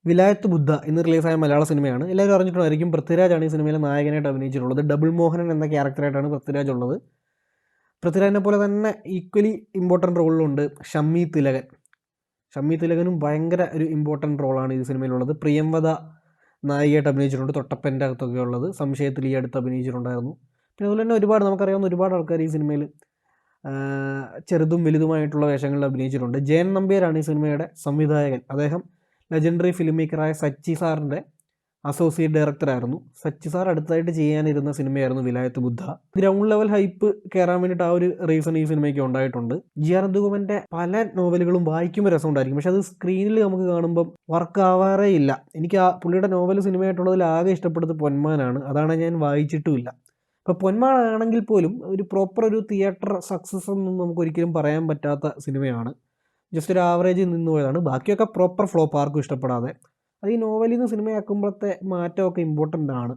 വിലായത്ത് ബുദ്ധ ഇന്ന് റിലീസായ മലയാള സിനിമയാണ്. എല്ലാവരും അറിഞ്ഞിട്ടുണ്ടായിരിക്കും. പൃഥ്വിരാജാണ് ഈ സിനിമയിൽ നായകനായിട്ട് അഭിനയിച്ചിട്ടുള്ളത്. ഡബിൾ മോഹനൻ എന്ന ക്യാരക്ടറായിട്ടാണ് പൃഥ്വിരാജ് ഉള്ളത്. പൃഥ്വിരാജിനെ പോലെ തന്നെ ഈക്വലി ഇമ്പോർട്ടൻ്റ് റോളിലുണ്ട് ഷമ്മി തിലകൻ. ഷമ്മി തിലകനും ഭയങ്കര ഒരു ഇമ്പോർട്ടൻ്റ് റോളാണ് ഈ സിനിമയിലുള്ളത്. പ്രിയംവദ നായികയായിട്ട് അഭിനയിച്ചിട്ടുണ്ട്. തൊട്ടപ്പൻ്റെ അകത്തൊക്കെ ഉള്ളത്. സംശയത്തിൽ ഈ അടുത്ത് അഭിനയിച്ചിട്ടുണ്ടായിരുന്നു. പിന്നെ അതുപോലെ തന്നെ നമുക്കറിയാവുന്ന ഒരുപാട് ആൾക്കാർ ഈ സിനിമയിൽ ചെറുതും വലുതുമായിട്ടുള്ള വേഷങ്ങളിൽ അഭിനയിച്ചിട്ടുണ്ട്. ജയൻ നമ്പ്യാരാണ് ഈ സിനിമയുടെ സംവിധായകൻ. അദ്ദേഹം ലെജൻഡറി ഫിലിം മേക്കറായ സച്ചി സാറിൻ്റെ അസോസിയേറ്റ് ഡയറക്ടറായിരുന്നു. സച്ചി സാർ അടുത്തായിട്ട് ചെയ്യാനിരുന്ന സിനിമയായിരുന്നു വിലായത്ത് ബുദ്ധ. ഗ്രൗണ്ട് ലെവൽ ഹൈപ്പ് കയറാൻ വേണ്ടിയിട്ട് ആ ഒരു റീസൺ ഈ സിനിമയ്ക്ക് ഉണ്ടായിട്ടുണ്ട്. ജി ആർ അന്തുകുമൻ്റെ പല നോവലുകളും വായിക്കുമ്പോൾ രസമുണ്ടായിരിക്കും, പക്ഷെ അത് സ്ക്രീനിൽ നമുക്ക് കാണുമ്പം വർക്ക് ആവാറേ ഇല്ല. എനിക്ക് ആ പുള്ളിയുടെ നോവൽ സിനിമയായിട്ടുള്ളതിൽ ആകെ ഇഷ്ടപ്പെടുന്നത് പൊന്മാനാണ്. അതാണ് ഞാൻ വായിച്ചിട്ടുമില്ല. ഇപ്പോൾ പൊന്മാനാണെങ്കിൽ പോലും ഒരു പ്രോപ്പർ ഒരു തിയേറ്റർ സക്സസ് ഒന്നും നമുക്ക് ഒരിക്കലും പറയാൻ പറ്റാത്ത സിനിമയാണ്. ജസ്റ്റ് ഒരു ആവറേജിൽ നിന്ന് പോയതാണ്. ബാക്കിയൊക്കെ പ്രോപ്പർ ഫ്ലോപ്പ്, ആർക്കും ഇഷ്ടപ്പെടാതെ. അത് ഈ നോവലിൽ നിന്ന് സിനിമയാക്കുമ്പോഴത്തെ മാറ്റമൊക്കെ ഇമ്പോർട്ടൻ്റ് ആണ്.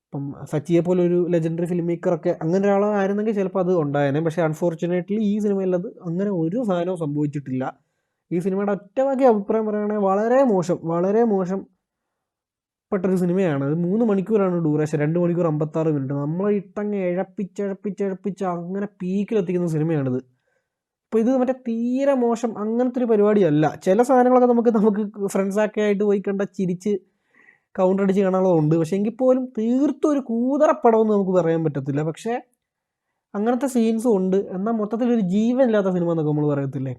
ഇപ്പം സച്ചിയെ പോലെ ഒരു ലെജൻഡറി ഫിലിം മേക്കറൊക്കെ അങ്ങനെ ഒരാളായിരുന്നെങ്കിൽ ചിലപ്പോൾ അത് ഉണ്ടായേനെ. പക്ഷേ അൺഫോർച്ചുനേറ്റ്ലി ഈ സിനിമയിൽ അത് അങ്ങനെ ഒരു സാധനവും സംഭവിച്ചിട്ടില്ല. ഈ സിനിമയുടെ ഒറ്റവാക്കി അഭിപ്രായം പറയുകയാണെങ്കിൽ വളരെ മോശം പെട്ടൊരു സിനിമയാണ്. അത് 3 മണിക്കൂറാണ് ഡ്യൂറേഷൻ, 2 മണിക്കൂർ 56 മിനിറ്റ്. നമ്മളെ ഇട്ടങ്ങ് ഇഴപ്പിച്ച് അങ്ങനെ പീക്കിലെത്തിക്കുന്ന സിനിമയാണിത്. അപ്പോൾ ഇത് മറ്റേ തീരെ മോശം അങ്ങനത്തെ ഒരു പരിപാടിയല്ല. ചില സാധനങ്ങളൊക്കെ നമുക്ക് ഫ്രണ്ട്സൊക്കെ ആയിട്ട് പോയി കണ്ട ചിരിച്ച് കൗണ്ടർ അടിച്ച് കാണാനുള്ളതുണ്ട്. പക്ഷേ എങ്കിൽ പോലും തീർത്തും ഒരു കൂതറപ്പടമെന്ന് നമുക്ക് പറയാൻ പറ്റത്തില്ല. പക്ഷേ അങ്ങനത്തെ സീൻസും ഉണ്ട്. എന്നാൽ മൊത്തത്തിലൊരു ജീവനില്ലാത്ത സിനിമ എന്നൊക്കെ നമ്മൾ പറയത്തില്ലേ.